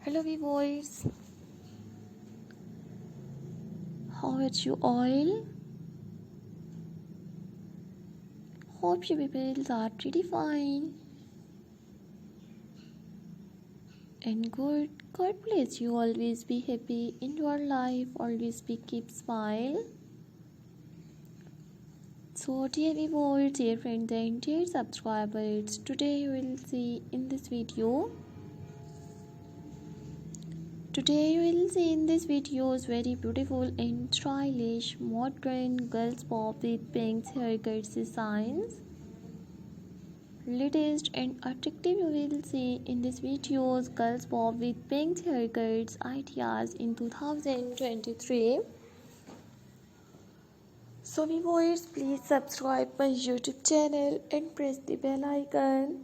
Hello viewers, how are you all? Hope you people are pretty fine and good. God bless you, always be happy in your life, always be keep smile. So dear viewers, dear friends and dear subscribers, today you will see in this video is very beautiful and stylish modern girls pop with pink haircuts designs. Latest and attractive you will see in this videos girls pop with pink haircuts ideas in 2023. So viewers, please subscribe my YouTube channel and press the bell icon.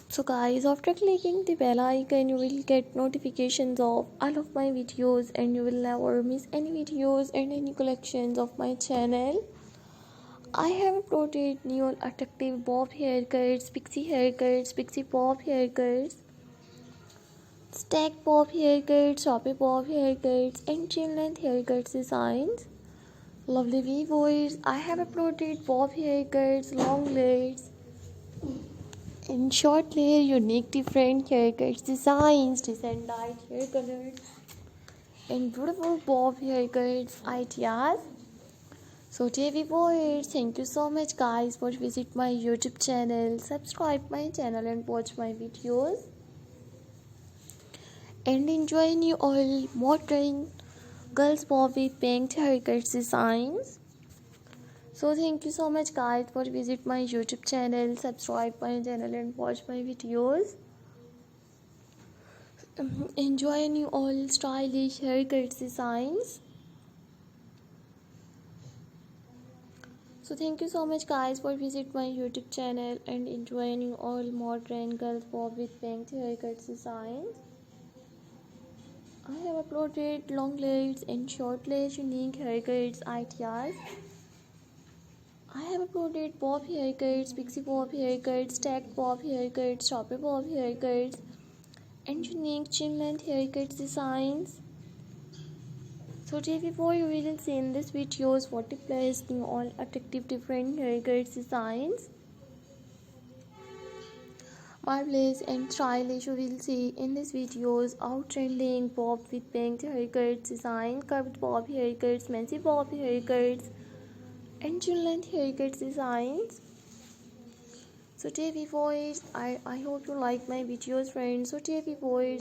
So guys, after clicking the bell icon you will get notifications of all of my videos and you will never miss any videos and any collections of my channel. I have uploaded new attractive bob haircuts, pixie bob haircuts, stack bob haircuts, choppy bob haircuts and chin length haircuts designs. Lovely viewers, I have uploaded bob haircuts, long legs, and short layer, unique different haircuts designs, decent dyed hair colors, and beautiful bob haircuts ideas. So dear viewers, thank you so much guys for visit my YouTube channel, subscribe my channel and watch my videos and enjoy new all modern girls bob with pink haircuts designs. So thank you so much guys for visit my YouTube channel, subscribe my channel and watch my videos. Enjoy new all stylish haircuts designs. So thank you so much guys for visit my YouTube channel and enjoying all modern girls bob with pink haircuts designs. I have uploaded long legs and short legs unique haircuts ideas. I have uploaded bob haircuts, pixie bob haircuts, stacked bob haircuts, choppy bob haircuts and unique chin length haircuts designs. So before you will see in this videos 40 plus new all attractive different haircuts designs. Marvelous and stylish you will see in this videos outtrending bob with pink haircuts design, curved bob haircuts, messy bob haircuts and chin length haircuts designs. So viewers, I hope you like my videos friends. So viewers,